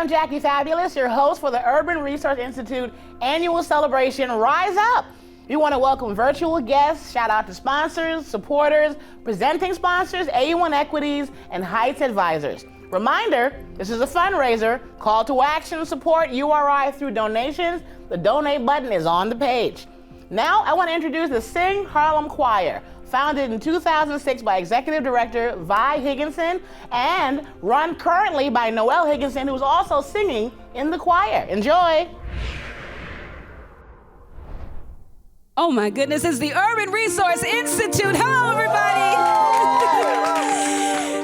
I'm Jackie Fabulous, your host for the Urban Resource Institute annual celebration, Rise Up. We want to welcome virtual guests, shout out to sponsors, supporters, presenting sponsors, A1 Equities, and Heights Advisors. Reminder, this is a fundraiser. Call to action, support URI through donations. The donate button is on the page. Now I want to introduce the Sing Harlem Choir, founded in 2006 by Executive Director Vi Higginson and run currently by Noelle Higginson, who's also singing in the choir. Enjoy. Oh my goodness, it's the Urban Resource Institute. Hello, everybody.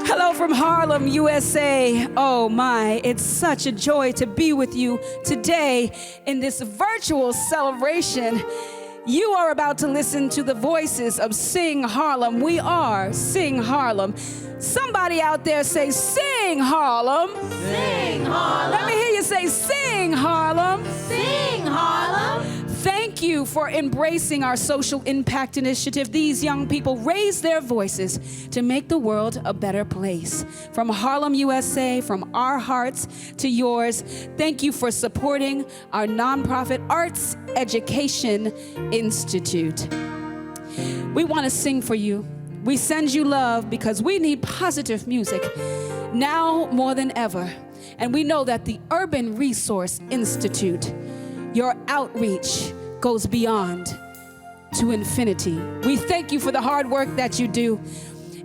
Hello from Harlem, USA. Oh my, it's such a joy to be with you today in this virtual celebration. You are about to listen to the voices of Sing Harlem. We are Sing Harlem. Somebody out there say, Sing Harlem. Sing Harlem. Let me hear you say, Sing Harlem. Sing Harlem. Thank you for embracing our social impact initiative. These young people raise their voices to make the world a better place. From Harlem, USA, from our hearts to yours, thank you for supporting our nonprofit Arts Education Institute. We want to sing for you. We send you love because we need positive music now more than ever. And we know that the Urban Resource Institute, your outreach goes beyond to infinity. We thank you for the hard work that you do,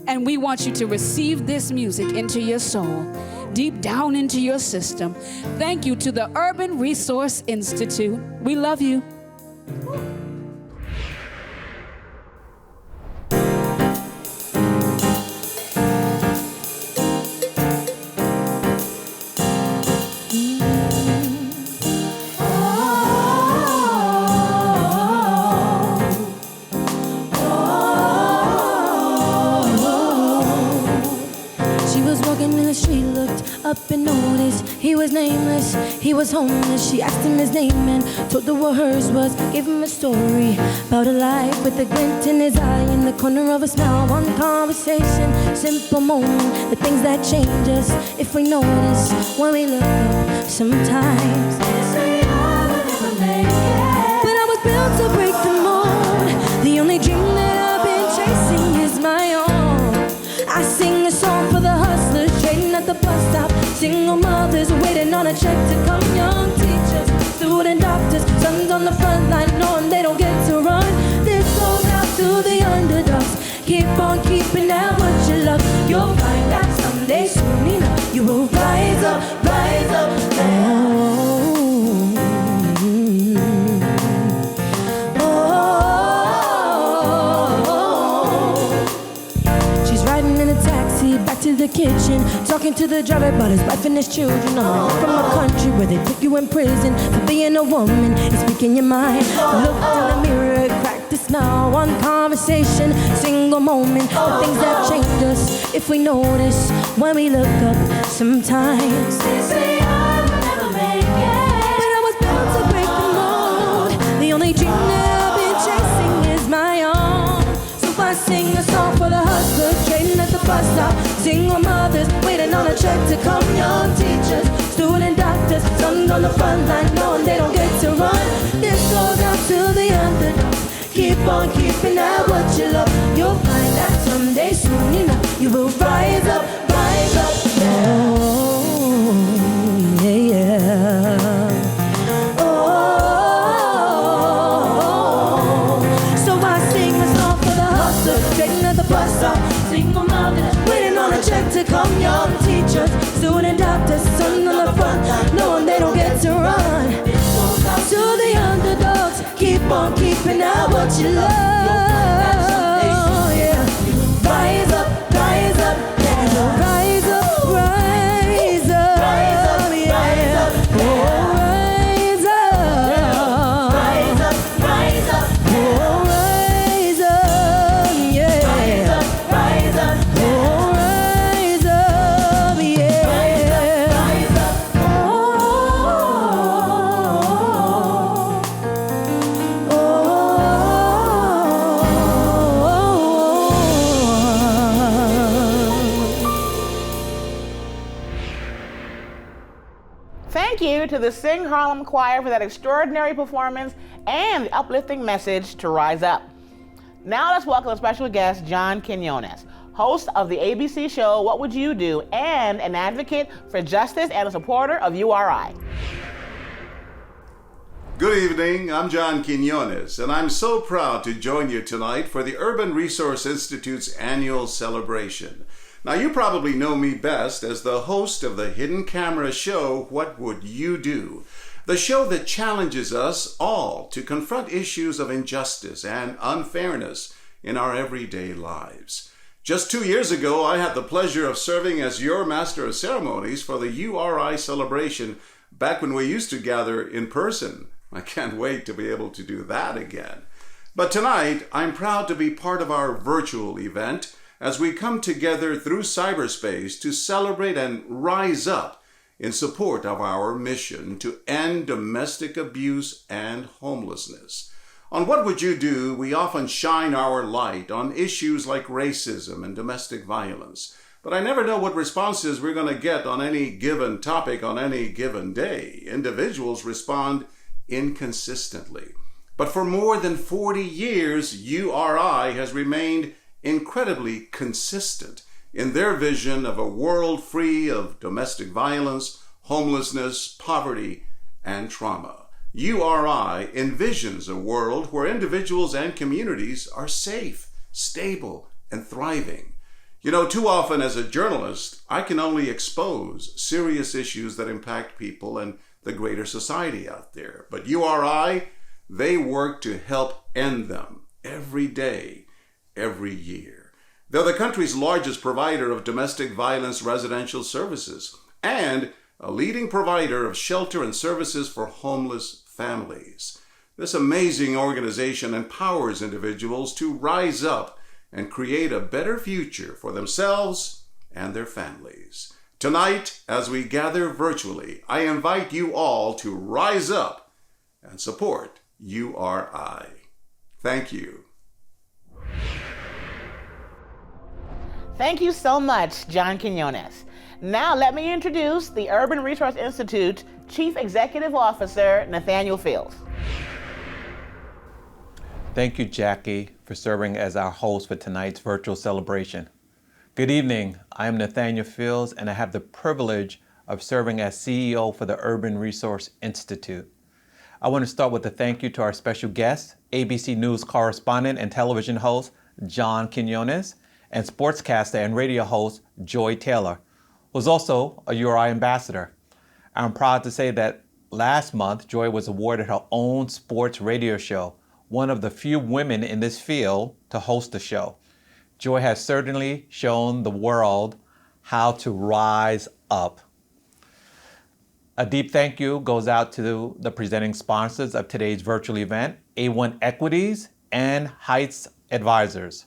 and we want you to receive this music into your soul, deep down into your system. Thank you to the Urban Resource Institute. We love you. Up and noticed he was nameless, he was homeless. She asked him his name and told her what hers was. Gave him a story about a life with a glint in his eye, in the corner of a smile. One conversation, simple moment, the things that change us if we notice when we look up. Sometimes they say I will never make it, but I was built to break the mold. The only dream that I've been chasing is my own. I sing a song for the hustlers trading at the bus stop, single mothers waiting on a check to come, young teachers, student doctors, sons on the front line knowing they don't get to run. This goes out to the underdogs. Keep on keeping at what you love. You'll find out someday soon enough you will rise up, rise up. Back to the kitchen, talking to the driver about his wife and his children. From a country where they put you in prison for being a woman and speaking your mind. Looked in the mirror, cracked a smile. One conversation, single moment, the things that change us if we notice when we look up. Sometimes they say I will never make it, but I was built to break the mold. The only dream that I've been chasing is my own. So I sing a song for the hustlers trading at the bus stop, single mothers waiting on a check to come, young teachers, student doctors, sons on the front line knowing they don't get to run. This goes out to the underdogs. Keep on keeping at what you love. You'll find that someday soon enough you will rise up, rise up. Oh, yeah, yeah. Oh, so I sing a song for the hustler trading at the bus stop, single mothers waiting on a check to come, young teachers, student doctors, sons on the front line knowing they don't get to run. To the underdogs, keep on keeping out what you love. Yeah. Rise up, rise up, yeah. Rise up, rise up, rise up, yeah. Oh, rise up, rise up, rise up, oh, rise up, yeah. Rise up, rise up, oh, rise up, yeah. Rise up, oh, oh, oh. you to the Sing Harlem Choir for that extraordinary performance and the uplifting message to rise up. Now let's welcome a special guest, John Quinones, host of the ABC show What Would You Do and an advocate for justice and a supporter of URI. Good evening, I'm John Quinones, and I'm so proud to join you tonight for the Urban Resource Institute's annual celebration. Now, you probably know me best as the host of the hidden camera show, What Would You Do? The show that challenges us all to confront issues of injustice and unfairness in our everyday lives. Just 2 years ago, I had the pleasure of serving as your Master of Ceremonies for the URI Celebration back when we used to gather in person. I can't wait to be able to do that again. But tonight, I'm proud to be part of our virtual event as we come together through cyberspace to celebrate and rise up in support of our mission to end domestic abuse and homelessness. On What Would You Do, we often shine our light on issues like racism and domestic violence. But I never know what responses we're going to get on any given topic on any given day. Individuals respond inconsistently. But for more than 40 years, URI has remained incredibly consistent in their vision of a world free of domestic violence, homelessness, poverty, and trauma. URI envisions a world where individuals and communities are safe, stable, and thriving. You know, too often as a journalist, I can only expose serious issues that impact people and the greater society out there. But URI, they work to help end them every day, every year. They're the country's largest provider of domestic violence residential services and a leading provider of shelter and services for homeless families. This amazing organization empowers individuals to rise up and create a better future for themselves and their families. Tonight, as we gather virtually, I invite you all to rise up and support URI. Thank you. Thank you so much, John Quinones. Now let me introduce the Urban Resource Institute Chief Executive Officer, Nathaniel Fields. Thank you, Jackie, for serving as our host for tonight's virtual celebration. Good evening. I am Nathaniel Fields, and I have the privilege of serving as CEO for the Urban Resource Institute. I want to start with a thank you to our special guest, ABC News correspondent and television host, John Quinones, and sportscaster and radio host, Joy Taylor, who's also a URI ambassador. I'm proud to say that last month, Joy was awarded her own sports radio show, one of the few women in this field to host the show. Joy has certainly shown the world how to rise up. A deep thank you goes out to the presenting sponsors of today's virtual event, A1 Equities and Heights Advisors.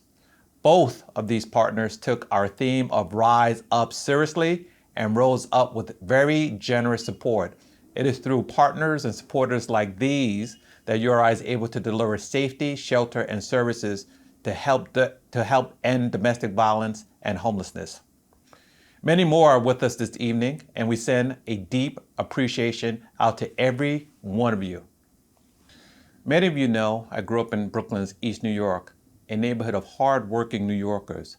Both of these partners took our theme of Rise Up seriously and rose up with very generous support. It is through partners and supporters like these that URI is able to deliver safety, shelter, and services to help end domestic violence and homelessness. Many more are with us this evening, and we send a deep appreciation out to every one of you. Many of you know I grew up in Brooklyn's East New York, a neighborhood of hard-working New Yorkers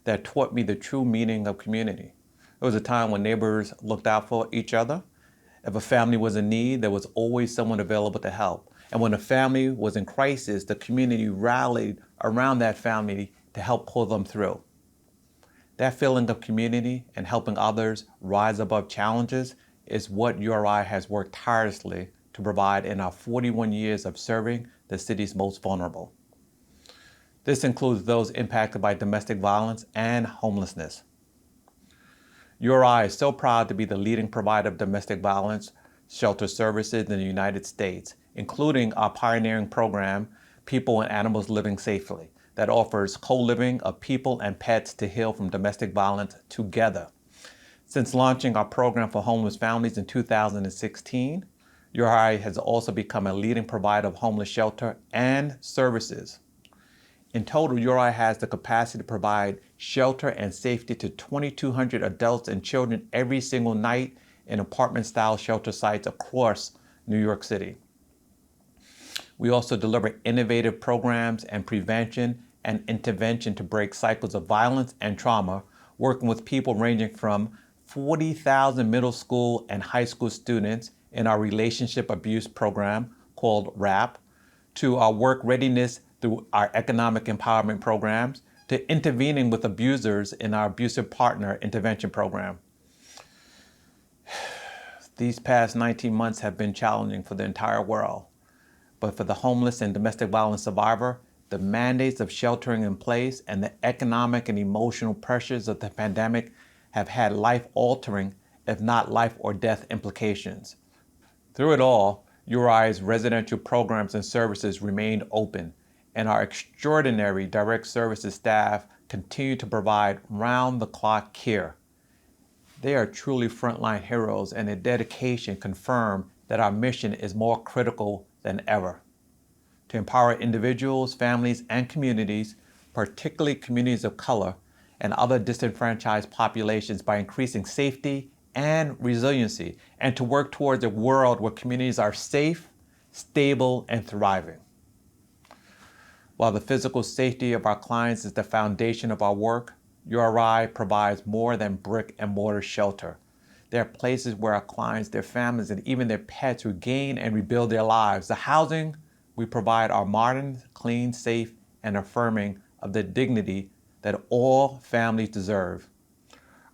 that taught me the true meaning of community. It was a time when neighbors looked out for each other. If a family was in need, there was always someone available to help. And when a family was in crisis, the community rallied around that family to help pull them through. That feeling of community and helping others rise above challenges is what URI has worked tirelessly to provide in our 41 years of serving the city's most vulnerable. This includes those impacted by domestic violence and homelessness. URI is so proud to be the leading provider of domestic violence shelter services in the United States, including our pioneering program, People and Animals Living Safely, that offers co-living of people and pets to heal from domestic violence together. Since launching our program for homeless families in 2016, URI has also become a leading provider of homeless shelter and services. In total, URI has the capacity to provide shelter and safety to 2,200 adults and children every single night in apartment-style shelter sites across New York City. We also deliver innovative programs and prevention and intervention to break cycles of violence and trauma, working with people ranging from 40,000 middle school and high school students in our relationship abuse program called RAP, to our work readiness through our economic empowerment programs, to intervening with abusers in our abusive partner intervention program. These past 19 months have been challenging for the entire world. But for the homeless and domestic violence survivor, the mandates of sheltering in place and the economic and emotional pressures of the pandemic have had life-altering, if not life or death implications. Through it all, URI's residential programs and services remained open, and our extraordinary direct services staff continue to provide round-the-clock care. They are truly frontline heroes, and their dedication confirm that our mission is more critical than ever. To empower individuals, families, and communities, particularly communities of color and other disenfranchised populations, by increasing safety and resiliency, and to work towards a world where communities are safe, stable, and thriving. While the physical safety of our clients is the foundation of our work, URI provides more than brick and mortar shelter. There are places where our clients, their families, and even their pets regain and rebuild their lives. The housing we provide are modern, clean, safe, and affirming of the dignity that all families deserve.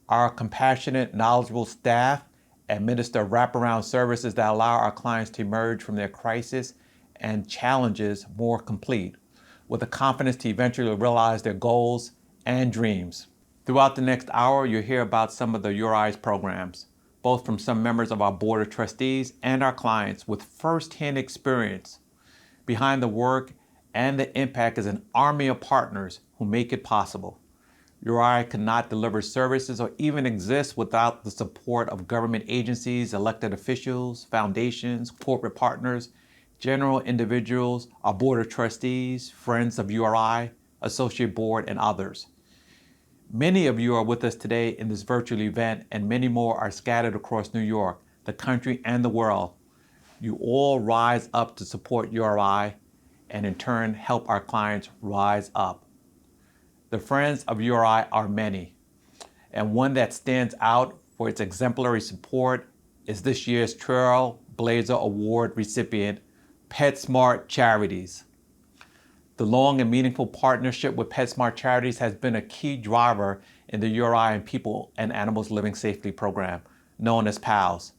Our compassionate, knowledgeable staff administer wraparound services that allow our clients to emerge from their crisis and challenges more complete, with the confidence to eventually realize their goals and dreams. Throughout the next hour, you'll hear about some of the URI's programs, both from some members of our board of trustees and our clients with firsthand experience. Behind the work and the impact is an army of partners who make it possible. URI cannot deliver services or even exist without the support of government agencies, elected officials, foundations, corporate partners, general individuals, our board of trustees, friends of URI, associate board, and others. Many of you are with us today in this virtual event, and many more are scattered across New York, the country, and the world. You all rise up to support URI and in turn help our clients rise up. The friends of URI are many, and one that stands out for its exemplary support is this year's Trailblazer Award recipient, Petsmart Charities. The long and meaningful partnership with Petsmart Charities has been a key driver in the URI and People and Animals Living Safely program, known as PALS,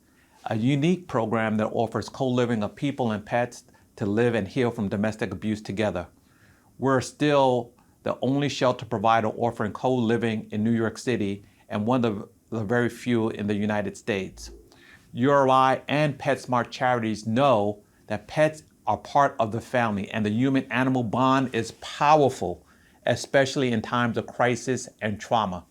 a unique program that offers co-living of people and pets to live and heal from domestic abuse together. We're still the only shelter provider offering co-living in New York City and one of the very few in the United States. URI and Petsmart Charities know that pets are part of the family, and the human-animal bond is powerful, especially in times of crisis and trauma.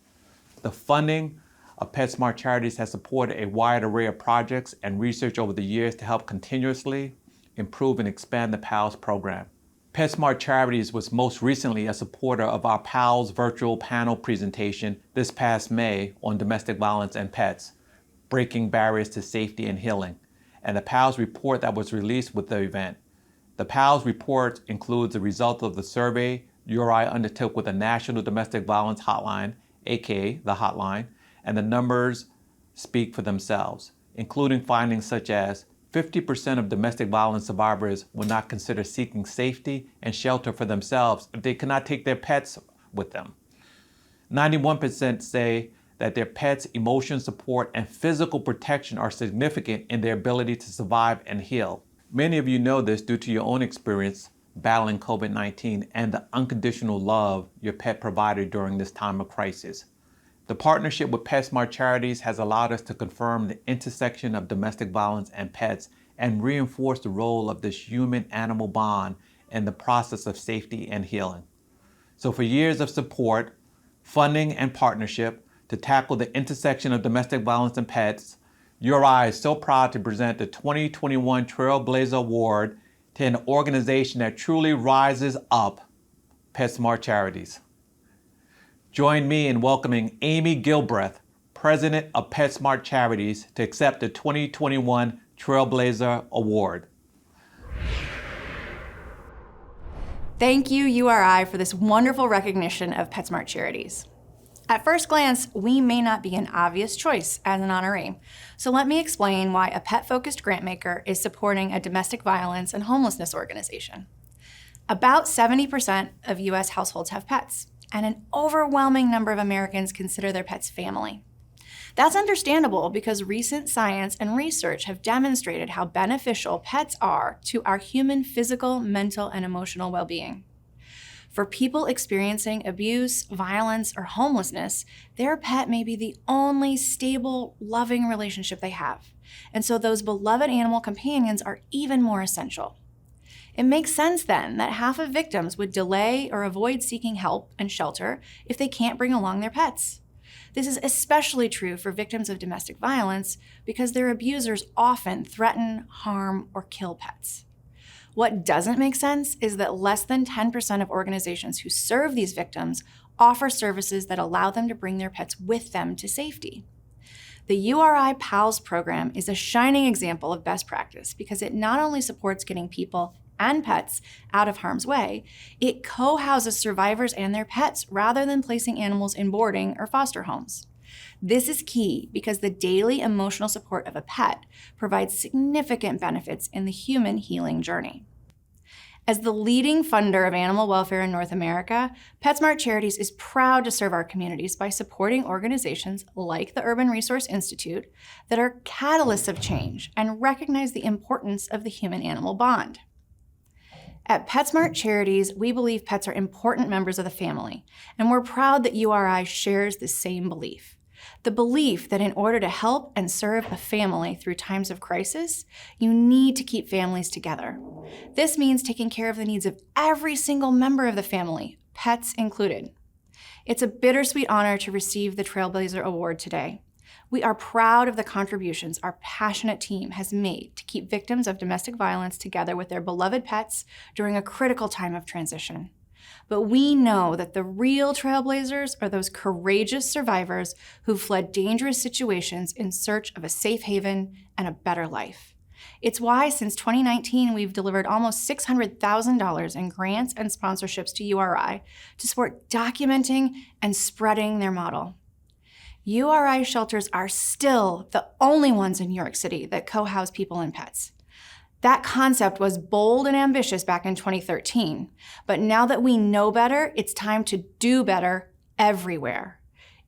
The funding of Petsmart Charities has supported a wide array of projects and research over the years to help continuously improve and expand the PALS program. Petsmart Charities was most recently a supporter of our PALS virtual panel presentation this past May on domestic violence and pets, breaking barriers to safety and healing, and the PALS report that was released with the event. The PALS report includes the result of the survey URI undertook with the National Domestic Violence Hotline, aka the Hotline, and the numbers speak for themselves, including findings such as 50% of domestic violence survivors will not consider seeking safety and shelter for themselves if they cannot take their pets with them. 91% say that their pets' emotional support and physical protection are significant in their ability to survive and heal. Many of you know this due to your own experience battling COVID-19 and the unconditional love your pet provided during this time of crisis. The partnership with Petsmart Charities has allowed us to confirm the intersection of domestic violence and pets and reinforce the role of this human-animal bond in the process of safety and healing. So for years of support, funding, and partnership to tackle the intersection of domestic violence and pets, URI is so proud to present the 2021 Trailblazer Award to an organization that truly rises up, Petsmart Charities. Join me in welcoming Amy Gilbreth, president of Petsmart Charities, to accept the 2021 Trailblazer Award. Thank you, URI, for this wonderful recognition of Petsmart Charities. At first glance, we may not be an obvious choice as an honoree, so let me explain why a pet-focused grantmaker is supporting a domestic violence and homelessness organization. About 70% of U.S. households have pets, and an overwhelming number of Americans consider their pets family. That's understandable because recent science and research have demonstrated how beneficial pets are to our human physical, mental, and emotional well-being. For people experiencing abuse, violence, or homelessness, their pet may be the only stable, loving relationship they have. And so those beloved animal companions are even more essential. It makes sense then that half of victims would delay or avoid seeking help and shelter if they can't bring along their pets. This is especially true for victims of domestic violence because their abusers often threaten, harm, or kill pets. What doesn't make sense is that less than 10% of organizations who serve these victims offer services that allow them to bring their pets with them to safety. The URI PALS program is a shining example of best practice because it not only supports getting people and pets out of harm's way, it co-houses survivors and their pets rather than placing animals in boarding or foster homes. This is key because the daily emotional support of a pet provides significant benefits in the human healing journey. As the leading funder of animal welfare in North America, Petsmart Charities is proud to serve our communities by supporting organizations like the Urban Resource Institute that are catalysts of change and recognize the importance of the human-animal bond. At Petsmart Charities, we believe pets are important members of the family, and we're proud that URI shares the same belief. The belief that in order to help and serve a family through times of crisis, you need to keep families together. This means taking care of the needs of every single member of the family, pets included. It's a bittersweet honor to receive the Trailblazer Award today. We are proud of the contributions our passionate team has made to keep victims of domestic violence together with their beloved pets during a critical time of transition. But we know that the real trailblazers are those courageous survivors who fled dangerous situations in search of a safe haven and a better life. It's why since 2019, we've delivered almost $600,000 in grants and sponsorships to URI to support documenting and spreading their model. URI shelters are still the only ones in New York City that co-house people and pets. That concept was bold and ambitious back in 2013, but now that we know better, it's time to do better everywhere.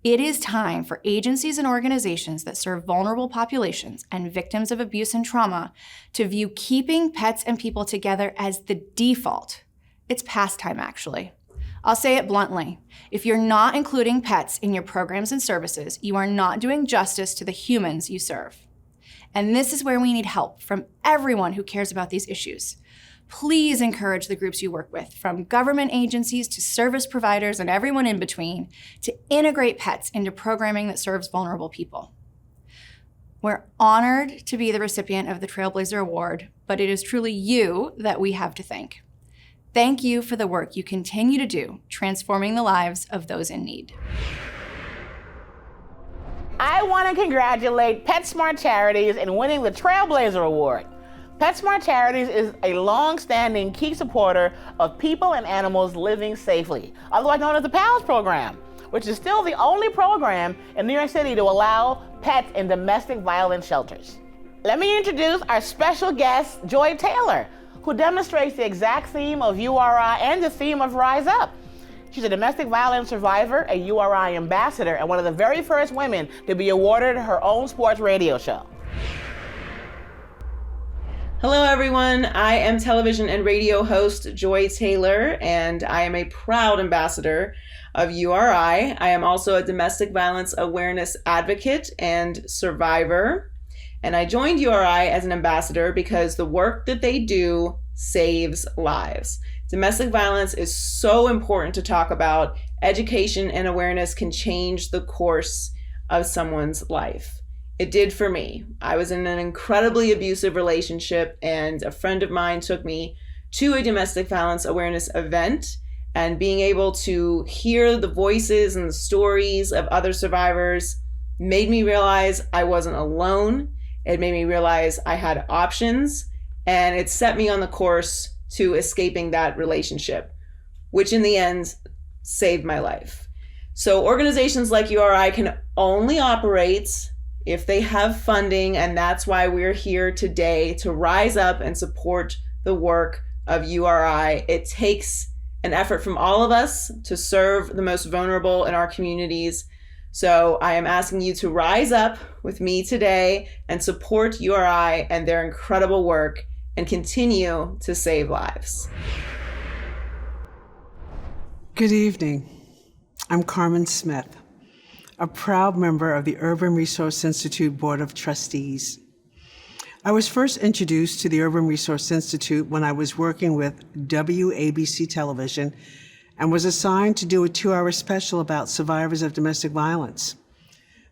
It is time for agencies and organizations that serve vulnerable populations and victims of abuse and trauma to view keeping pets and people together as the default. It's past time, actually. I'll say it bluntly. If you're not including pets in your programs and services, you are not doing justice to the humans you serve. And this is where we need help from everyone who cares about these issues. Please encourage the groups you work with, from government agencies to service providers and everyone in between, to integrate pets into programming that serves vulnerable people. We're honored to be the recipient of the Trailblazer Award, but it is truly you that we have to thank. Thank you for the work you continue to do, transforming the lives of those in need. I want to congratulate Petsmart Charities in winning the Trailblazer Award. Petsmart Charities is a long-standing key supporter of people and animals living safely, otherwise known as the PALS program, which is still the only program in New York City to allow pets in domestic violence shelters. Let me introduce our special guest, Joy Taylor, who demonstrates the exact theme of URI and the theme of Rise Up. She's a domestic violence survivor, a URI ambassador, and one of the very first women to be awarded her own sports radio show. Hello everyone, I am television and radio host Joy Taylor, and I am a proud ambassador of URI. I am also a domestic violence awareness advocate and survivor. And I joined URI as an ambassador because the work that they do saves lives. Domestic violence is so important to talk about. Education and awareness can change the course of someone's life. It did for me. I was in an incredibly abusive relationship, and a friend of mine took me to a domestic violence awareness event, and being able to hear the voices and the stories of other survivors made me realize I wasn't alone. It made me realize I had options, and it set me on the course to escaping that relationship, which in the end saved my life. So organizations like URI can only operate if they have funding, and that's why we're here today to rise up and support the work of URI. It takes an effort from all of us to serve the most vulnerable in our communities. So I am asking you to rise up with me today and support URI and their incredible work and continue to save lives. Good evening. I'm Carmen Smith, a proud member of the Urban Resource Institute Board of Trustees. I was first introduced to the Urban Resource Institute when I was working with WABC Television and was assigned to do a 2-hour special about survivors of domestic violence.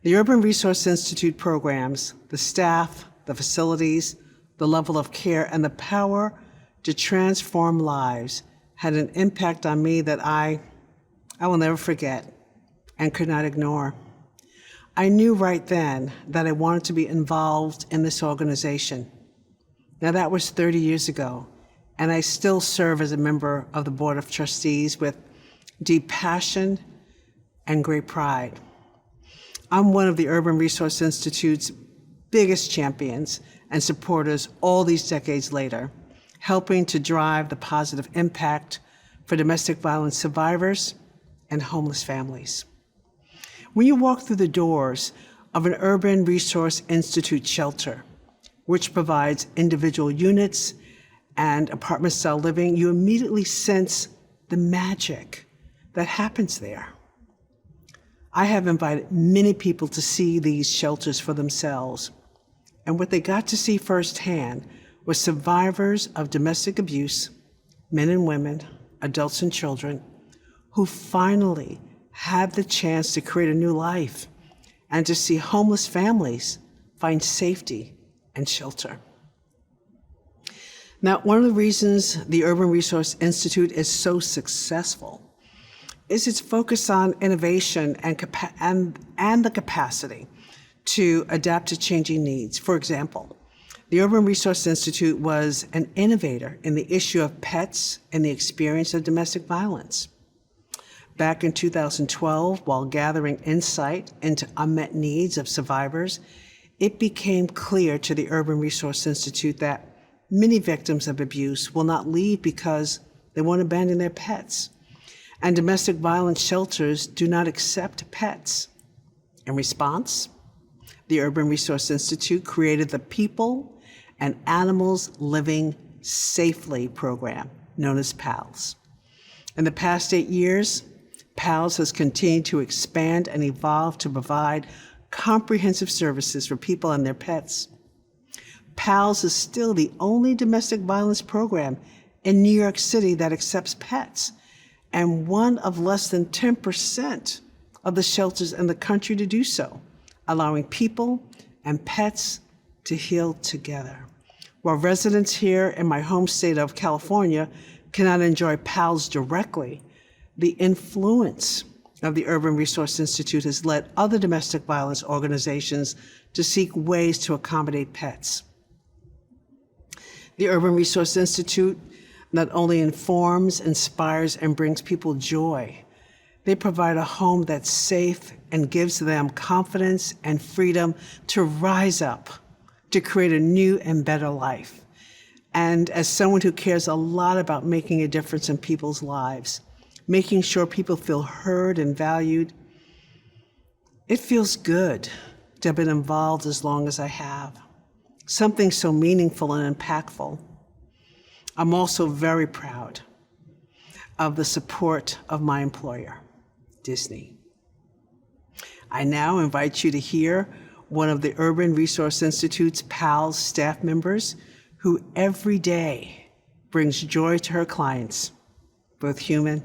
The Urban Resource Institute programs, the staff, the facilities, the level of care, and the power to transform lives had an impact on me that I will never forget and could not ignore. I knew right then that I wanted to be involved in this organization. Now that was 30 years ago, and I still serve as a member of the Board of Trustees with deep passion and great pride. I'm one of the Urban Resource Institute's biggest champions and supporters all these decades later, helping to drive the positive impact for domestic violence survivors and homeless families. When you walk through the doors of an Urban Resource Institute shelter, which provides individual units and apartment-style living, you immediately sense the magic that happens there. I have invited many people to see these shelters for themselves, and what they got to see firsthand was survivors of domestic abuse, men and women, adults and children, who finally had the chance to create a new life and to see homeless families find safety and shelter. Now, one of the reasons the Urban Resource Institute is so successful is its focus on innovation and the capacity to adapt to changing needs. For example, the Urban Resource Institute was an innovator in the issue of pets and the experience of domestic violence. Back in 2012, while gathering insight into unmet needs of survivors, it became clear to the Urban Resource Institute that many victims of abuse will not leave because they won't abandon their pets. And domestic violence shelters do not accept pets. In response, the Urban Resource Institute created the People and Animals Living Safely program, known as PALS. In the past 8 years, PALS has continued to expand and evolve to provide comprehensive services for people and their pets. PALS is still the only domestic violence program in New York City that accepts pets, and one of less than 10% of the shelters in the country to do so, allowing people and pets to heal together. While residents here in my home state of California cannot enjoy PALS directly, the influence of the Urban Resource Institute has led other domestic violence organizations to seek ways to accommodate pets. The Urban Resource Institute not only informs, inspires, and brings people joy, they provide a home that's safe and gives them confidence and freedom to rise up, to create a new and better life. And as someone who cares a lot about making a difference in people's lives, making sure people feel heard and valued, it feels good to have been involved as long as I have. Something so meaningful and impactful. I'm also very proud of the support of my employer, Disney. I now invite you to hear one of the Urban Resource Institute's PALS staff members who every day brings joy to her clients, both human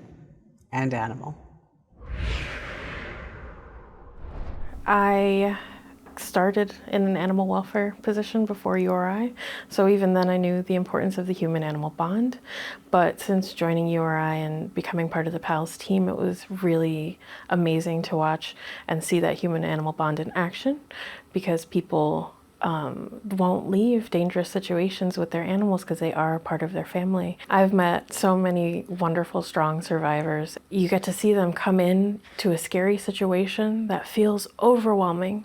and animal. I started in an animal welfare position before URI, so even then I knew the importance of the human-animal bond. But since joining URI and becoming part of the PALS team, it was really amazing to watch and see that human-animal bond in action, because people won't leave dangerous situations with their animals because they are part of their family. I've met so many wonderful, strong survivors. You get to see them come in to a scary situation that feels overwhelming.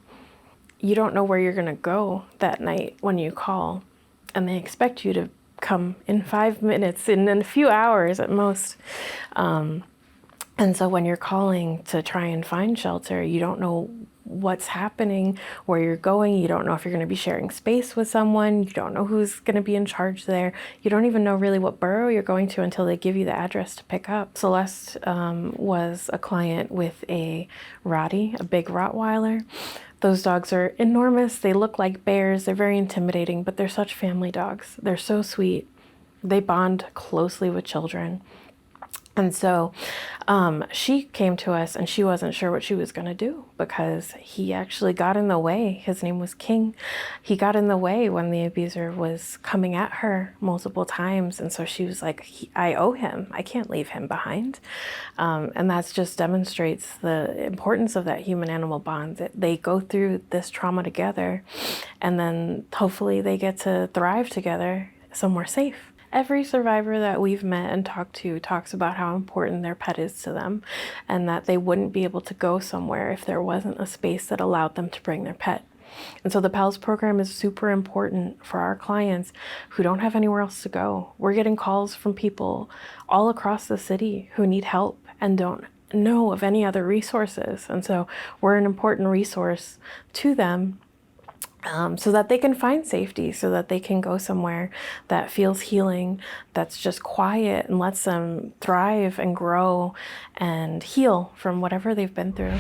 You don't know where you're going to go that night when you call, and they expect you to come in 5 minutes, in a few hours at most. And so when you're calling to try and find shelter, you don't know what's happening, where you're going. You don't know if you're going to be sharing space with someone. You don't know who's going to be in charge there. You don't even know really what borough you're going to until they give you the address to pick up. Celeste was a client with a Rottie, a big Rottweiler. Those dogs are enormous. They look like bears. They're very intimidating, but they're such family dogs. They're so sweet. They bond closely with children. And so she came to us and she wasn't sure what she was going to do, because he actually got in the way. His name was King. He got in the way when the abuser was coming at her multiple times. And so she was like, I owe him. I can't leave him behind. And that just demonstrates the importance of that human-animal bond, that they go through this trauma together, and then hopefully they get to thrive together somewhere safe. Every survivor that we've met and talked to talks about how important their pet is to them, and that they wouldn't be able to go somewhere if there wasn't a space that allowed them to bring their pet. And so the PALS program is super important for our clients who don't have anywhere else to go. We're getting calls from people all across the city who need help and don't know of any other resources. And so we're an important resource to them, so that they can find safety, so that they can go somewhere that feels healing, that's just quiet and lets them thrive and grow and heal from whatever they've been through.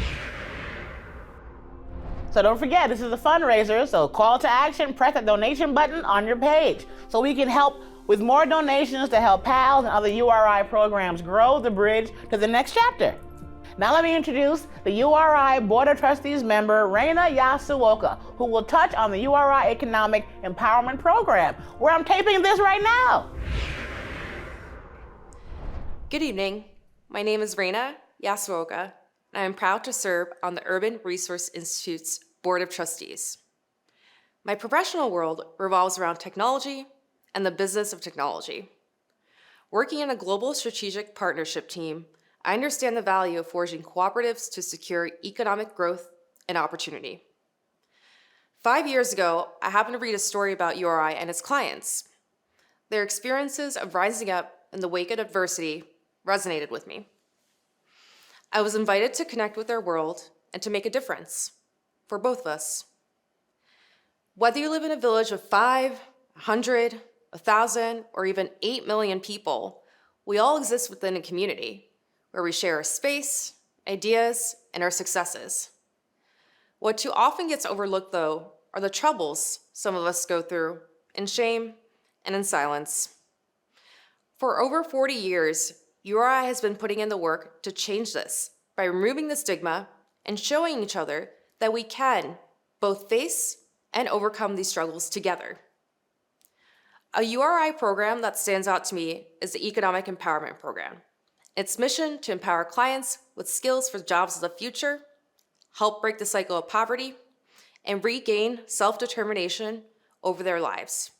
So don't forget, this is a fundraiser, so call to action, press that donation button on your page so we can help with more donations to help PALS and other URI programs grow the bridge to the next chapter. Now let me introduce the URI Board of Trustees member, Reyna Yasuoka, who will touch on the URI Economic Empowerment Program, where I'm taping this right now. Good evening. My name is Reyna Yasuoka, and I am proud to serve on the Urban Resource Institute's Board of Trustees. My professional world revolves around technology and the business of technology. Working in a global strategic partnership team, I understand the value of forging cooperatives to secure economic growth and opportunity. 5 years ago, I happened to read a story about URI and its clients. Their experiences of rising up in the wake of adversity resonated with me. I was invited to connect with their world and to make a difference for both of us. Whether you live in a village of 5, 100, 1,000, or even 8 million people, we all exist within a community where we share our space, ideas, and our successes. What too often gets overlooked, though, are the troubles some of us go through in shame and in silence. For over 40 years, URI has been putting in the work to change this by removing the stigma and showing each other that we can both face and overcome these struggles together. A URI program that stands out to me is the Economic Empowerment Program. Its mission to empower clients with skills for jobs of the future, help break the cycle of poverty, and regain self-determination over their lives.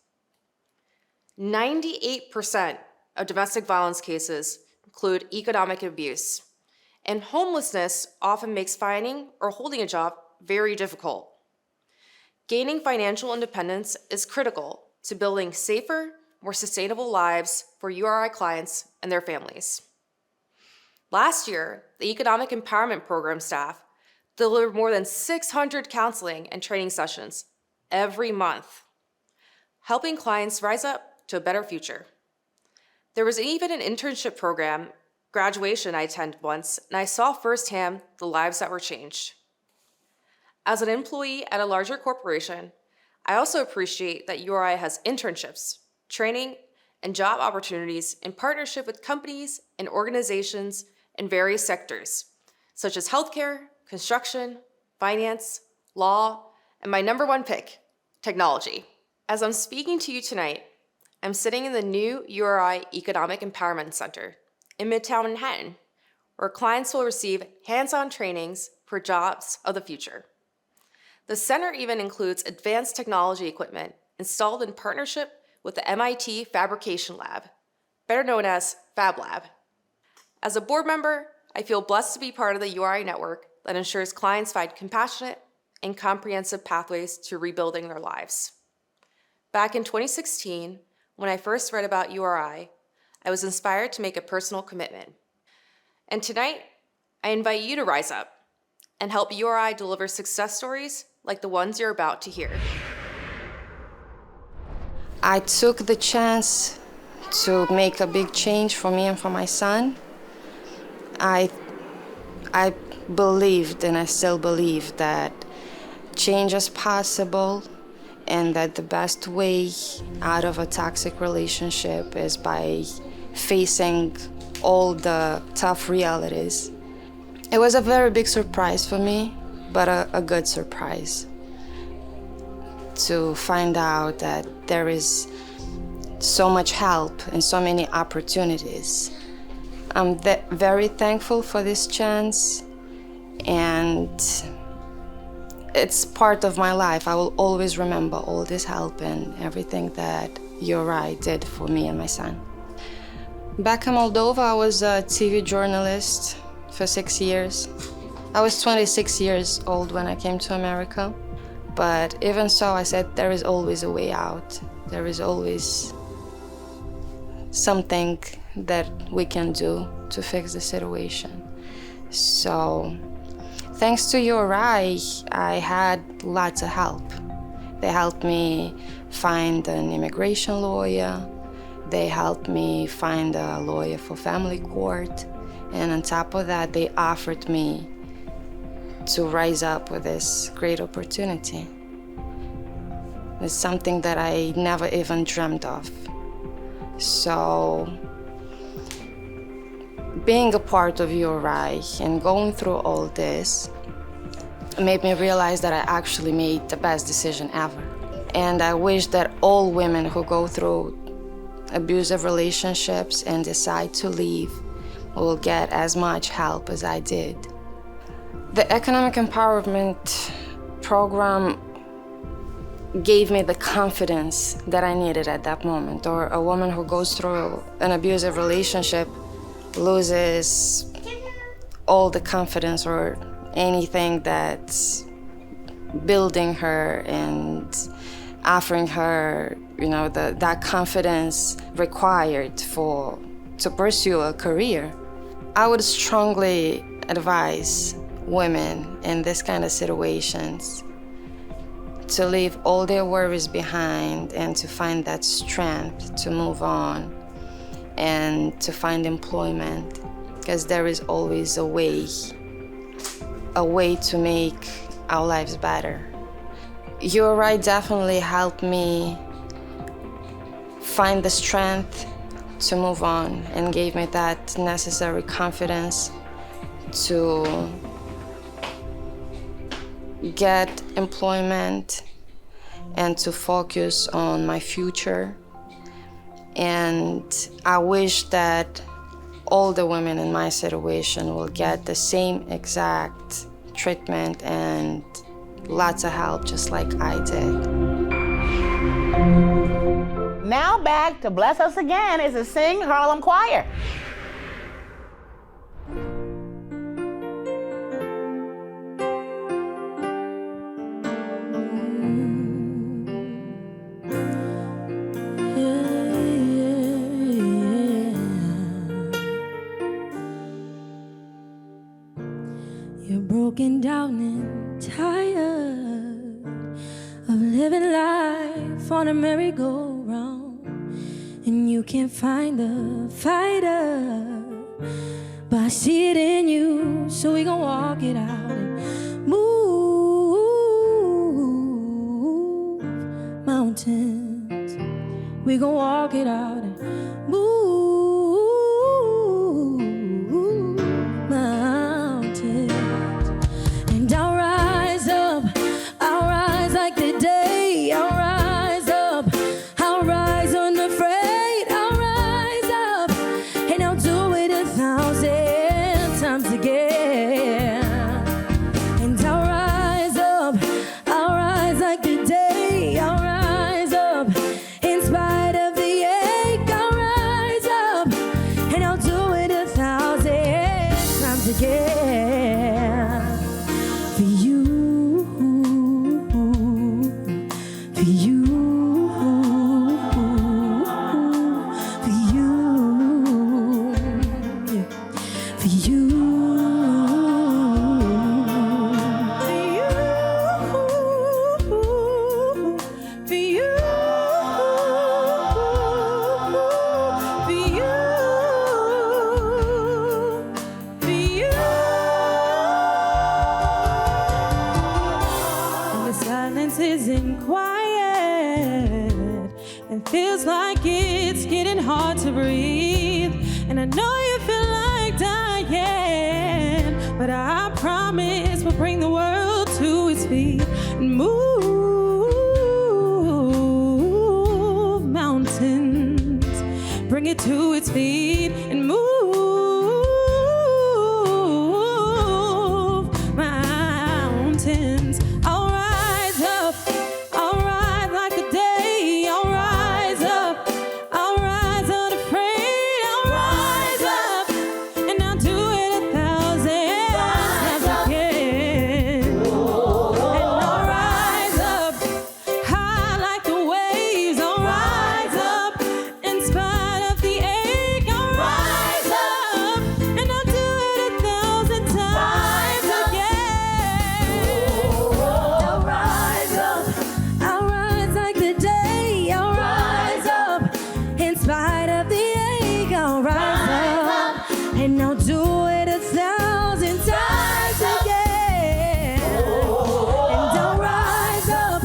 98% of domestic violence cases include economic abuse, and homelessness often makes finding or holding a job very difficult. Gaining financial independence is critical to building safer, more sustainable lives for URI clients and their families. Last year, the Economic Empowerment Program staff delivered more than 600 counseling and training sessions every month, helping clients rise up to a better future. There was even an internship program graduation I attended once, and I saw firsthand the lives that were changed. As an employee at a larger corporation, I also appreciate that URI has internships, training, and job opportunities in partnership with companies and organizations in various sectors, such as healthcare, construction, finance, law, And my number one pick, technology. As I'm speaking to you tonight, I'm sitting in the new URI Economic Empowerment Center in Midtown Manhattan, where clients will receive hands-on trainings for jobs of the future. The center even includes advanced technology equipment installed in partnership with the MIT Fabrication Lab, better known as Fab Lab. As a board member, I feel blessed to be part of the URI network that ensures clients find compassionate and comprehensive pathways to rebuilding their lives. Back in 2016, when I first read about URI, I was inspired to make a personal commitment. And tonight, I invite you to rise up and help URI deliver success stories like the ones you're about to hear. I took the chance to make a big change for me and for my son. I believed, and I still believe, that change is possible and that the best way out of a toxic relationship is by facing all the tough realities. It was a very big surprise for me, but a good surprise to find out that there is so much help and so many opportunities. I'm very thankful for this chance, and it's part of my life. I will always remember all this help and everything that URI did for me and my son. Back in Moldova, I was a TV journalist for 6 years. I was 26 years old when I came to America, but even so, I said there is always a way out. There is always something that we can do to fix the situation. So, thanks to URI, I had lots of help. They helped me find an immigration lawyer. They helped me find a lawyer for family court. And on top of that, they offered me to rise up with this great opportunity. It's something that I never even dreamed of. So, being a part of URI and going through all this made me realize that I actually made the best decision ever. And I wish that all women who go through abusive relationships and decide to leave will get as much help as I did. The Economic Empowerment Program gave me the confidence that I needed at that moment. Or a woman who goes through an abusive relationship loses all the confidence or anything that's building her and offering her, that confidence required to pursue a career. I would strongly advise women in this kind of situations to leave all their worries behind and to find that strength to move on and to find employment, because there is always a way to make our lives better. URI definitely helped me find the strength to move on and gave me that necessary confidence to get employment and to focus on my future. And I wish that all the women in my situation will get the same exact treatment and lots of help just like I did. Now back to bless us again is the Sing Harlem Choir. Broken down and tired of living life on a merry-go-round, and you can't find a fighter, but I see it in you, so we gon' walk it out and move mountains. We gon' walk it out and move mountains. And I'll rise isn't quiet. It feels like it's getting hard to breathe. And I know you feel like dying, but I promise we'll bring the world to its feet and move mountains. Bring it to its feet and move mountains. I'll rise up, I'll rise like the day. I'll rise up, I'll rise unafraid. I'll rise up, and I'll do it 1,000 times again. And I'll rise up, high like the waves. I'll rise up, in spite of the ache. I'll rise up, and I'll do it 1,000 times again. I'll rise up, I'll rise like the day. I'll rise up, in spite of the ache. I'll rise up, and I'll do it 1,000 times again. And I'll rise up,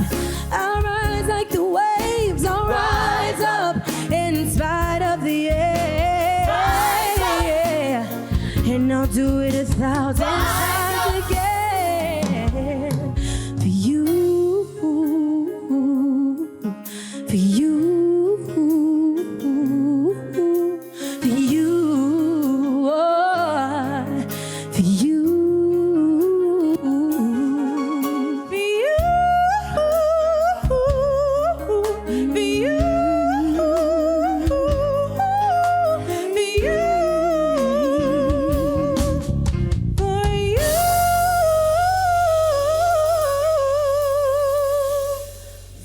I'll rise like the waves. I'll rise up, in spite of the ache. And I'll do it 1,000 times again. For you, for you, for you, oh, for you, for you, for you,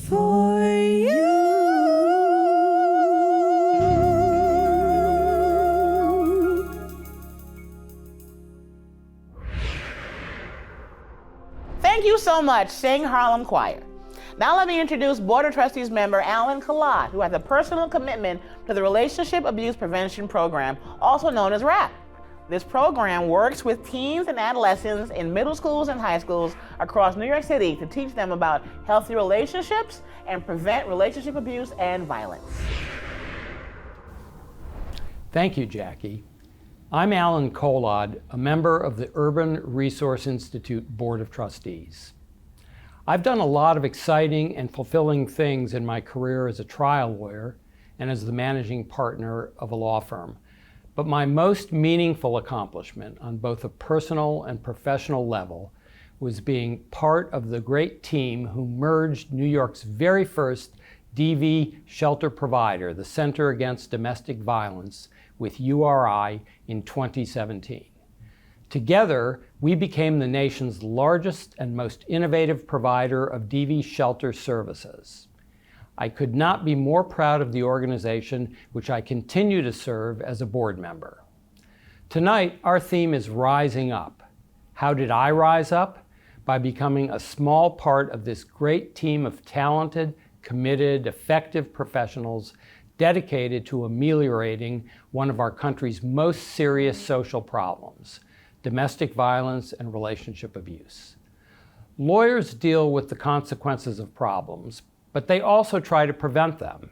for you. Thank you so much, Sing Harlem Choir. Now let me introduce Board of Trustees member Alan Kolod, who has a personal commitment to the Relationship Abuse Prevention Program, also known as RAP. This program works with teens and adolescents in middle schools and high schools across New York City to teach them about healthy relationships and prevent relationship abuse and violence. Thank you, Jackie. I'm Alan Kolod, a member of the Urban Resource Institute Board of Trustees. I've done a lot of exciting and fulfilling things in my career as a trial lawyer and as the managing partner of a law firm. But my most meaningful accomplishment on both a personal and professional level was being part of the great team who merged New York's very first DV shelter provider, the Center Against Domestic Violence, with URI in 2017. Together, we became the nation's largest and most innovative provider of DV shelter services. I could not be more proud of the organization, which I continue to serve as a board member. Tonight, our theme is Rising Up. How did I rise up? By becoming a small part of this great team of talented, committed, effective professionals dedicated to ameliorating one of our country's most serious social problems, domestic violence and relationship abuse. Lawyers deal with the consequences of problems, but they also try to prevent them.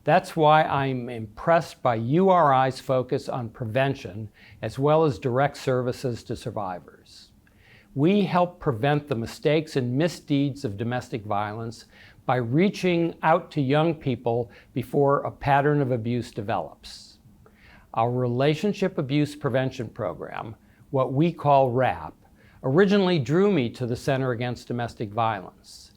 That's why I'm impressed by URI's focus on prevention as well as direct services to survivors. We help prevent the mistakes and misdeeds of domestic violence by reaching out to young people before a pattern of abuse develops. Our Relationship Abuse Prevention Program, what we call RAP, originally drew me to the Center Against Domestic Violence.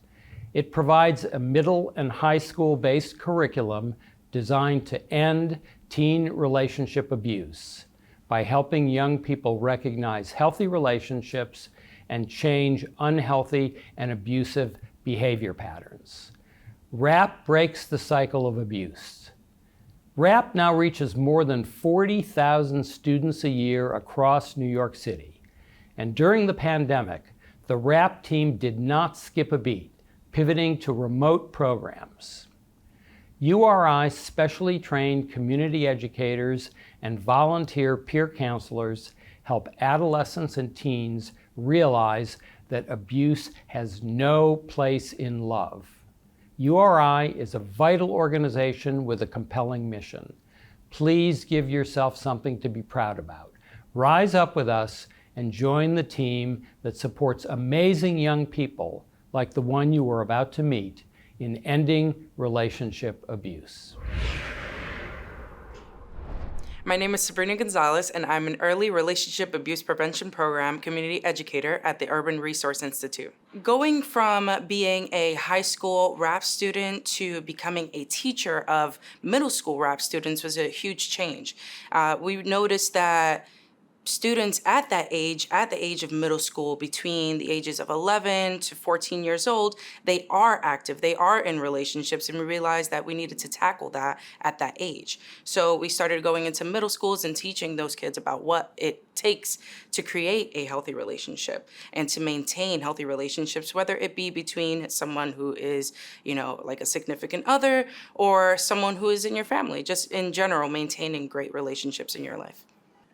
It provides a middle and high school-based curriculum designed to end teen relationship abuse by helping young people recognize healthy relationships and change unhealthy and abusive behavior patterns. RAP breaks the cycle of abuse. RAP now reaches more than 40,000 students a year across New York City. And during the pandemic, the RAP team did not skip a beat, pivoting to remote programs. URI specially trained community educators and volunteer peer counselors help adolescents and teens realize that abuse has no place in love. URI is a vital organization with a compelling mission. Please give yourself something to be proud about. Rise up with us and join the team that supports amazing young people like the one you are about to meet in ending relationship abuse. My name is Sabrina Gonzalez, and I'm an early relationship abuse prevention program community educator at the Urban Resource Institute. Going from being a high school rap student to becoming a teacher of middle school rap students was a huge change. We noticed that students at the age of middle school, between the ages of 11 to 14 years old, they are active, they are in relationships, and we realized that we needed to tackle that at that age. So we started going into middle schools and teaching those kids about what it takes to create a healthy relationship and to maintain healthy relationships, whether it be between someone who is, like a significant other or someone who is in your family, just in general, maintaining great relationships in your life.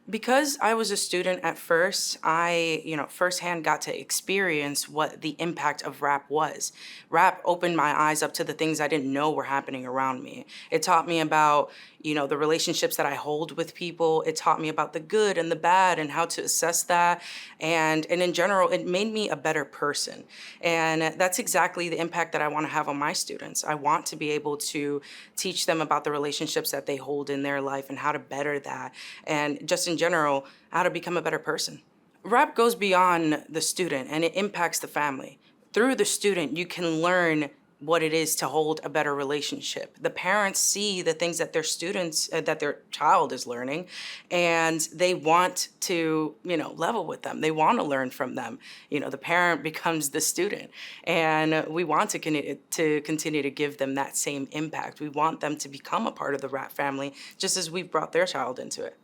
Because I was a student at first, I, firsthand got to experience what the impact of rap was. Rap opened my eyes up to the things I didn't know were happening around me. It taught me about, the relationships that I hold with people. It taught me about the good and the bad and how to assess that. And in general, it made me a better person. And that's exactly the impact that I want to have on my students. I want to be able to teach them about the relationships that they hold in their life and how to better that. And just in general, how to become a better person. Rap goes beyond the student and it impacts the family. Through the student, you can learn what it is to hold a better relationship. The parents see the things that their students, that their child is learning, and they want to, level with them. They want to learn from them. The parent becomes the student, and we want to continue to give them that same impact. We want them to become a part of the rap family, just as we've brought their child into it.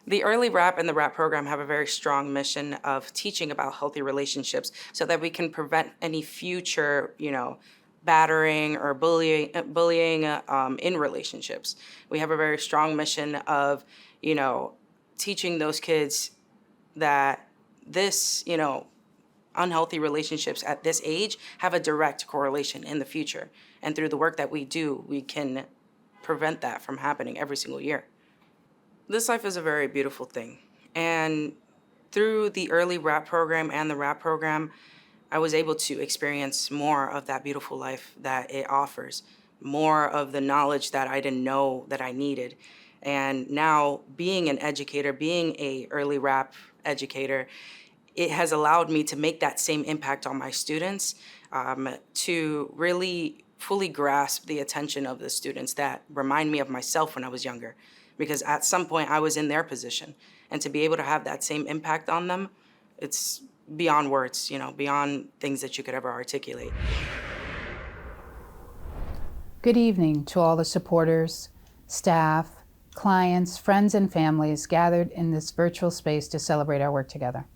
The Early Rap and the Rap program have a very strong mission of teaching about healthy relationships so that we can prevent any future, battering or bullying in relationships. We have a very strong mission of, teaching those kids that this, unhealthy relationships at this age have a direct correlation in the future. And through the work that we do, we can prevent that from happening every single year. This life is a very beautiful thing. And through the Early Rap program and the Rap program, I was able to experience more of that beautiful life that it offers, more of the knowledge that I didn't know that I needed. And now being an educator, being a early rap educator, it has allowed me to make that same impact on my students, to really fully grasp the attention of the students that remind me of myself when I was younger. Because at some point I was in their position. And to be able to have that same impact on them, it's beyond words, beyond things that you could ever articulate. Good evening to all the supporters, staff, clients, friends, and families gathered in this virtual space to celebrate our work together.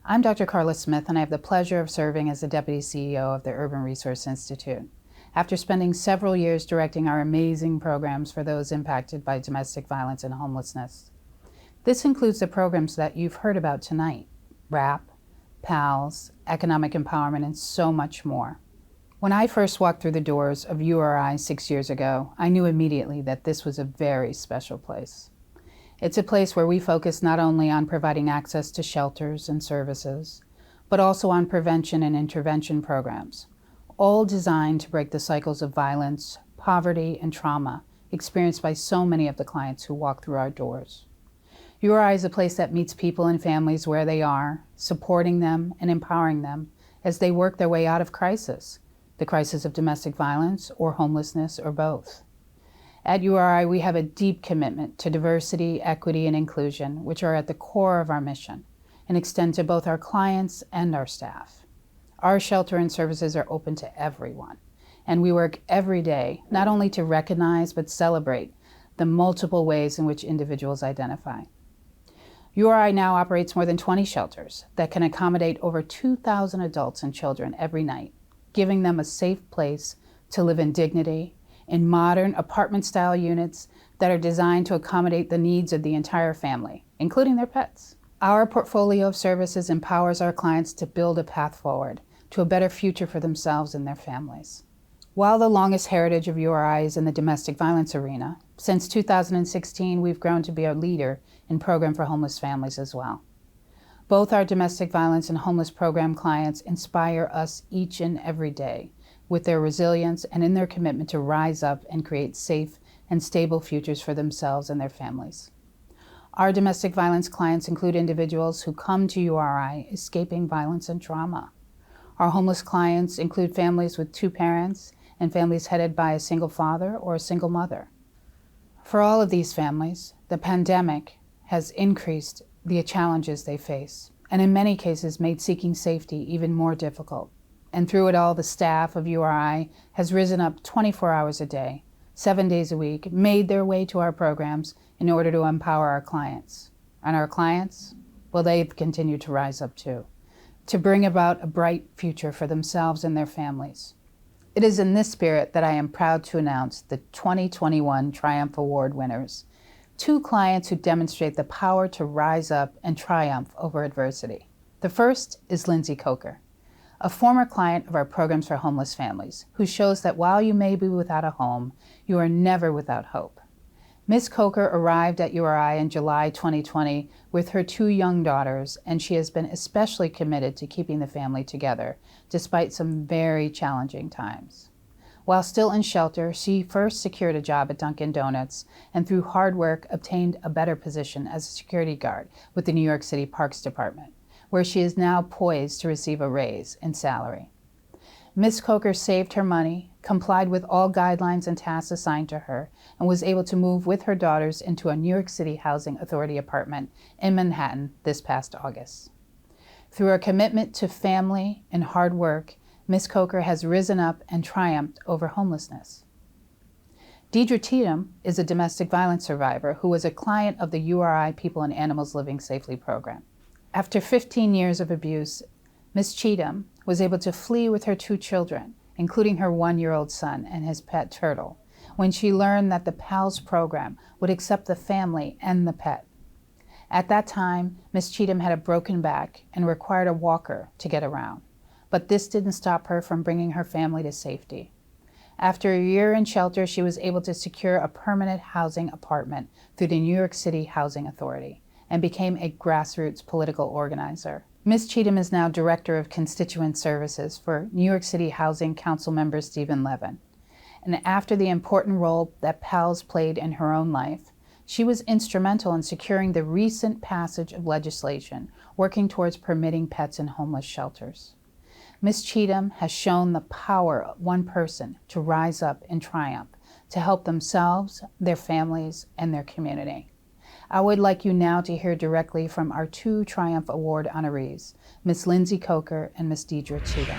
I'm Dr. Carmen Smith, and I have the pleasure of serving as the Deputy CEO of the Urban Resource Institute. After spending several years directing our amazing programs for those impacted by domestic violence and homelessness. This includes the programs that you've heard about tonight: RAP, PALS, economic empowerment, and so much more. When I first walked through the doors of URI 6 years ago, I knew immediately that this was a very special place. It's a place where we focus not only on providing access to shelters and services, but also on prevention and intervention programs, all designed to break the cycles of violence, poverty, and trauma experienced by so many of the clients who walk through our doors. URI is a place that meets people and families where they are, supporting them and empowering them as they work their way out of crisis, the crisis of domestic violence or homelessness or both. At URI, we have a deep commitment to diversity, equity, and inclusion, which are at the core of our mission and extend to both our clients and our staff. Our shelter and services are open to everyone, and we work every day not only to recognize but celebrate the multiple ways in which individuals identify. URI now operates more than 20 shelters that can accommodate over 2,000 adults and children every night, giving them a safe place to live in dignity in modern apartment-style units that are designed to accommodate the needs of the entire family, including their pets. Our portfolio of services empowers our clients to build a path forward to a better future for themselves and their families. While the longest heritage of URI is in the domestic violence arena, since 2016 we've grown to be a leader in program for homeless families as well. Both our domestic violence and homeless program clients inspire us each and every day with their resilience and in their commitment to rise up and create safe and stable futures for themselves and their families. Our domestic violence clients include individuals who come to URI escaping violence and trauma. Our homeless clients include families with 2 parents and families headed by a single father or a single mother. For all of these families, the pandemic has increased the challenges they face, and in many cases made seeking safety even more difficult. And through it all, the staff of URI has risen up 24 hours a day, 7 days a week, made their way to our programs in order to empower our clients. And our clients, well, they've continued to rise up too, to bring about a bright future for themselves and their families. It is in this spirit that I am proud to announce the 2021 Triumph Award winners, 2 clients who demonstrate the power to rise up and triumph over adversity. The first is Lindsay Coker, a former client of our programs for homeless families, who shows that while you may be without a home, you are never without hope. Ms. Coker arrived at URI in July 2020 with her 2 young daughters, and she has been especially committed to keeping the family together, despite some very challenging times. While still in shelter, she first secured a job at Dunkin' Donuts, and through hard work obtained a better position as a security guard with the New York City Parks Department, where she is now poised to receive a raise in salary. Ms. Coker saved her money, complied with all guidelines and tasks assigned to her, and was able to move with her daughters into a New York City Housing Authority apartment in Manhattan this past August. Through her commitment to family and hard work, Ms. Coker has risen up and triumphed over homelessness. Deidre Tetum is a domestic violence survivor who was a client of the URI People and Animals Living Safely program. After 15 years of abuse, Ms. Tetum was able to flee with her 2 children, including her 1-year-old son and his pet turtle, when she learned that the PALS program would accept the family and the pet. At that time, Ms. Tetum had a broken back and required a walker to get around, but this didn't stop her from bringing her family to safety. After a year in shelter, she was able to secure a permanent housing apartment through the New York City Housing Authority and became a grassroots political organizer. Ms. Tetum is now Director of Constituent Services for New York City Housing Council member Stephen Levin. And after the important role that PALS played in her own life, she was instrumental in securing the recent passage of legislation working towards permitting pets in homeless shelters. Ms. Tetum has shown the power of one person to rise up and triumph, to help themselves, their families, and their community. I would like you now to hear directly from our 2 Triumph Award honorees, Ms. Lindsay Coker and Ms. Deidre Tetum.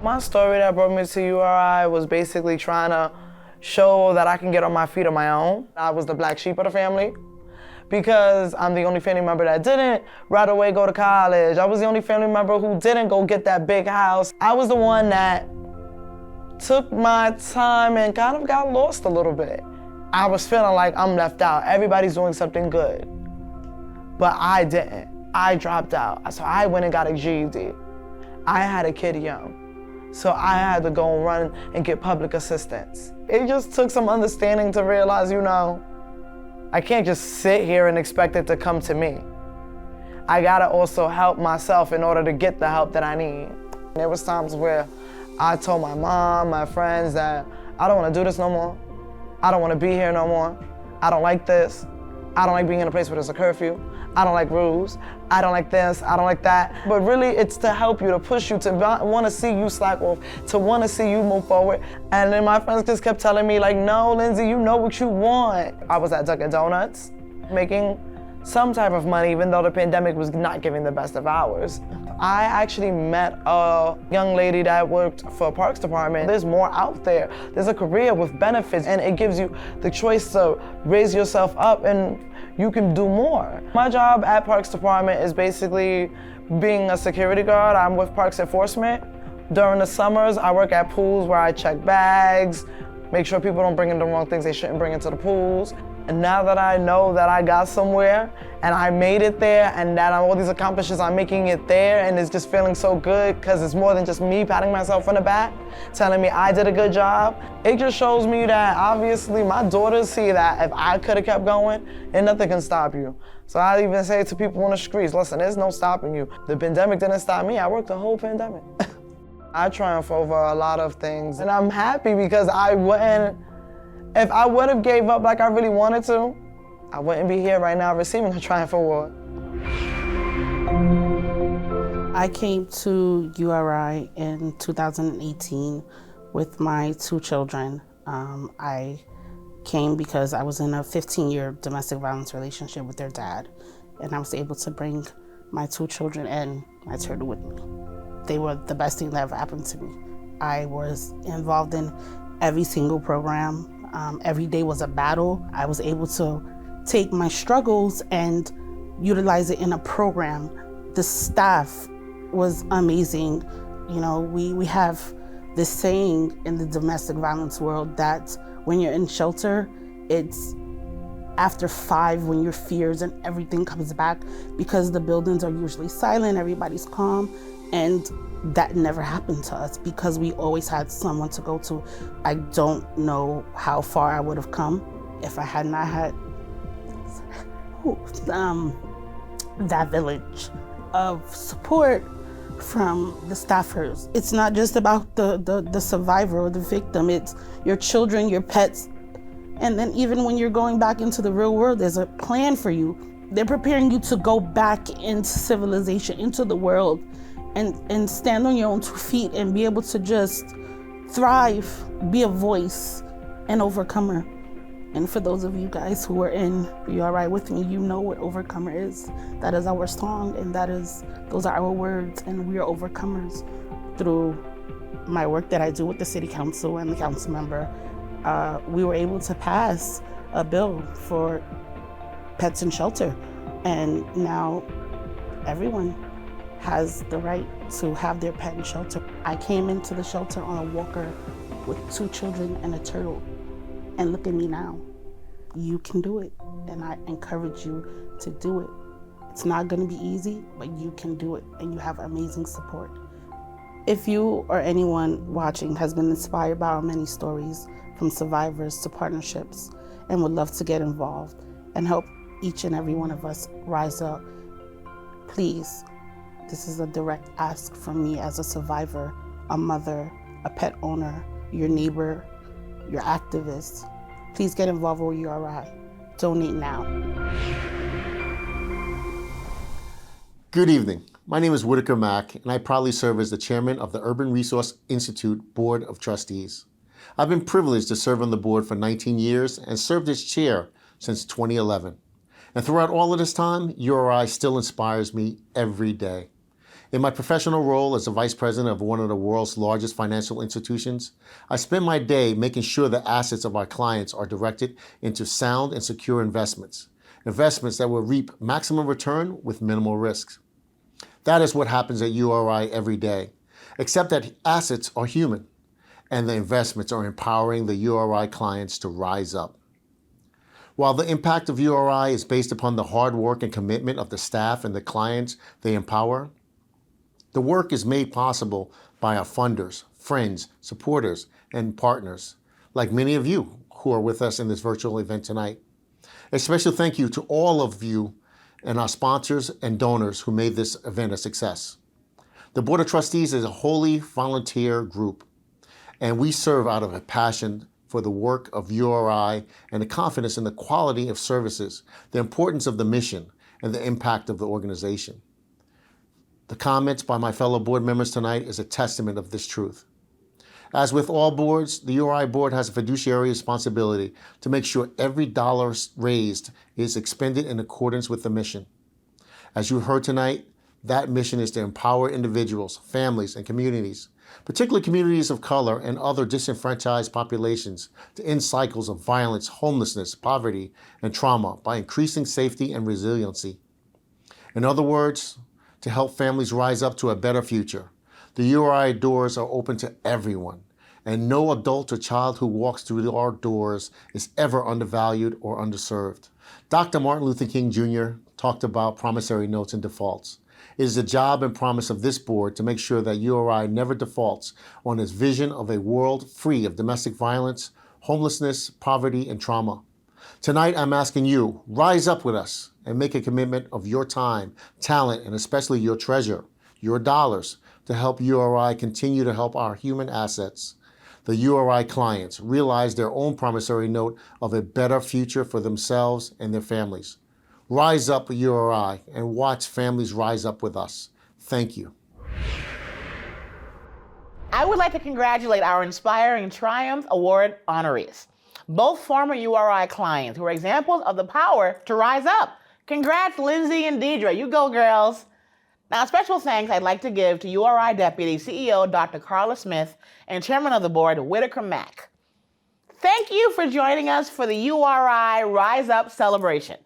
My story that brought me to URI was basically trying to show that I can get on my feet on my own. I was the black sheep of the family because I'm the only family member that didn't right away go to college. I was the only family member who didn't go get that big house. I was the one that took my time and kind of got lost a little bit. I was feeling like I'm left out. Everybody's doing something good, but I didn't. I dropped out. So I went and got a GED. I had a kid young, so I had to go and run and get public assistance. It just took some understanding to realize, I can't just sit here and expect it to come to me. I gotta also help myself in order to get the help that I need. There was times where I told my mom, my friends that I don't wanna do this no more. I don't wanna be here no more. I don't like this. I don't like being in a place where there's a curfew. I don't like rules. I don't like this, I don't like that. But really it's to help you, to push you, to wanna see you slack off, to wanna see you move forward. And then my friends just kept telling me like, no, Lindsay, you know what you want. I was at Dunkin' Donuts making some type of money, even though the pandemic was not giving the best of hours. I actually met a young lady that worked for a Parks Department. There's more out there. There's a career with benefits, and it gives you the choice to raise yourself up and you can do more. My job at Parks Department is basically being a security guard. I'm with Parks Enforcement. During the summers, I work at pools where I check bags, make sure people don't bring in the wrong things they shouldn't bring into the pools. And now that I know that I got somewhere and I made it there and that all these accomplishments, I'm making it there, and it's just feeling so good because it's more than just me patting myself on the back, telling me I did a good job. It just shows me that obviously my daughters see that if I could have kept going, and nothing can stop you. So I even say to people on the streets, listen, there's no stopping you. The pandemic didn't stop me. I worked the whole pandemic. I triumph over a lot of things, and I'm happy because if I would have gave up like I really wanted to, I wouldn't be here right now receiving a Triumph Award. I came to URI in 2018 with my 2 children. I came because I was in a 15-year domestic violence relationship with their dad, and I was able to bring my 2 children and my turtle with me. They were the best thing that ever happened to me. I was involved in every single program. Every day was a battle. I was able to take my struggles and utilize it in a program. The staff was amazing. You know, we have this saying in the domestic violence world that when you're in shelter, it's after 5 when your fears and everything comes back, because the buildings are usually silent, everybody's calm, and that never happened to us because we always had someone to go to. I don't know how far I would have come if I had not had that village of support from the staffers. It's not just about the survivor or the victim, it's your children, your pets, and then even when you're going back into the real world, there's a plan for you. They're preparing you to go back into civilization, into the world, and stand on your own 2 feet and be able to just thrive, be a voice, an overcomer. And for those of you guys who are in URI with me, you know what overcomer is. That is our song, and those are our words, and we are overcomers. Through my work that I do with the city council and the council member, we were able to pass a bill for pets in shelter, and now everyone has the right to have their pet in shelter. I came into the shelter on a walker with 2 children and a turtle, and look at me now. You can do it, and I encourage you to do it. It's not gonna be easy, but you can do it, and you have amazing support. If you or anyone watching has been inspired by our many stories, from survivors to partnerships, and would love to get involved and help each and every one of us rise up, please, this is a direct ask from me as a survivor, a mother, a pet owner, your neighbor, your activist. Please get involved with URI. Donate now. Good evening. My name is Whitaker Mack, and I proudly serve as the chairman of the Urban Resource Institute Board of Trustees. I've been privileged to serve on the board for 19 years and served as chair since 2011. And throughout all of this time, URI still inspires me every day. In my professional role as the vice president of one of the world's largest financial institutions, I spend my day making sure the assets of our clients are directed into sound and secure investments that will reap maximum return with minimal risks. That is what happens at URI every day, except that assets are human, and the investments are empowering the URI clients to rise up. While the impact of URI is based upon the hard work and commitment of the staff and the clients they empower, the work is made possible by our funders, friends, supporters, and partners, like many of you who are with us in this virtual event tonight. A special thank you to all of you and our sponsors and donors who made this event a success. The Board of Trustees is a wholly volunteer group, and we serve out of a passion for the work of URI and the confidence in the quality of services, the importance of the mission, and the impact of the organization. The comments by my fellow board members tonight is a testament of this truth. As with all boards, the URI board has a fiduciary responsibility to make sure every dollar raised is expended in accordance with the mission. As you heard tonight, that mission is to empower individuals, families, and communities, particularly communities of color and other disenfranchised populations, to end cycles of violence, homelessness, poverty, and trauma by increasing safety and resiliency. In other words, to help families rise up to a better future. The URI doors are open to everyone, and no adult or child who walks through our doors is ever undervalued or underserved. Dr. Martin Luther King Jr. talked about promissory notes and defaults. It is the job and promise of this board to make sure that URI never defaults on its vision of a world free of domestic violence, homelessness, poverty, and trauma. Tonight, I'm asking you, rise up with us and make a commitment of your time, talent, and especially your treasure, your dollars, to help URI continue to help our human assets, the URI clients, realize their own promissory note of a better future for themselves and their families. Rise up, URI, and watch families rise up with us. Thank you. I would like to congratulate our Inspiring Triumph Award honorees, both former URI clients who are examples of the power to rise up. Congrats, Lindsay and Deidre. You go, girls. Now, special thanks I'd like to give to URI Deputy CEO Dr. Carmen Smith and Chairman of the Board, Whitaker Mack. Thank you for joining us for the URI Rise Up celebration.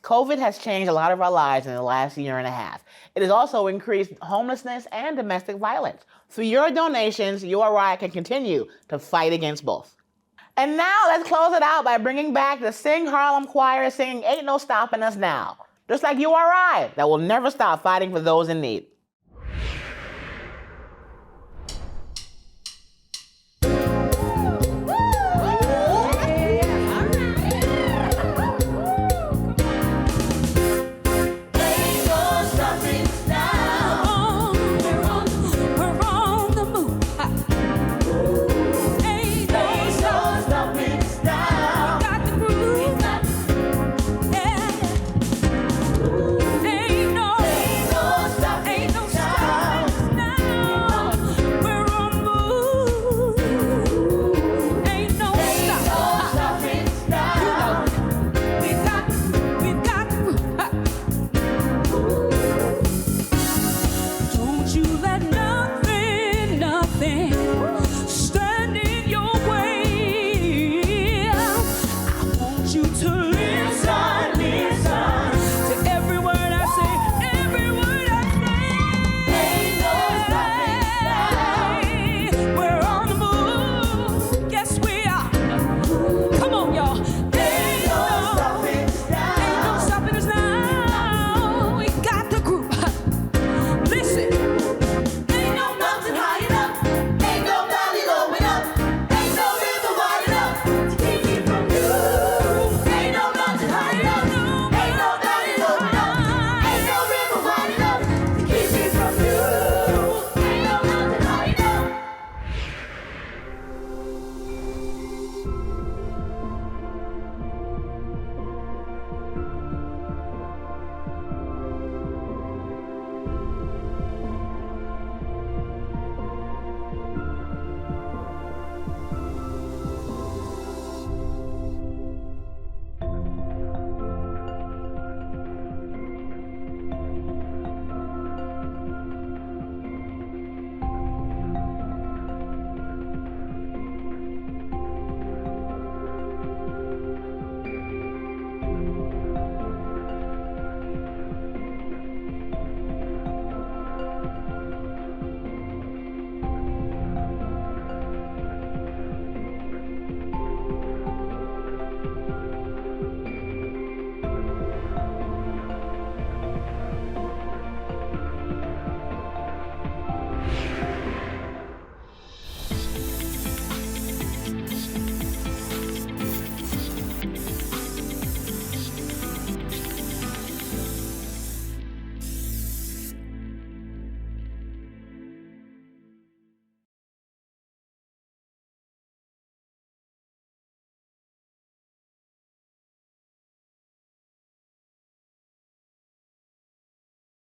COVID has changed a lot of our lives in the last year and a half. It has also increased homelessness and domestic violence. Through your donations, URI can continue to fight against both. And now let's close it out by bringing back the Sing Harlem choir singing Ain't No Stopping Us Now. Just like URI, that will never stop fighting for those in need.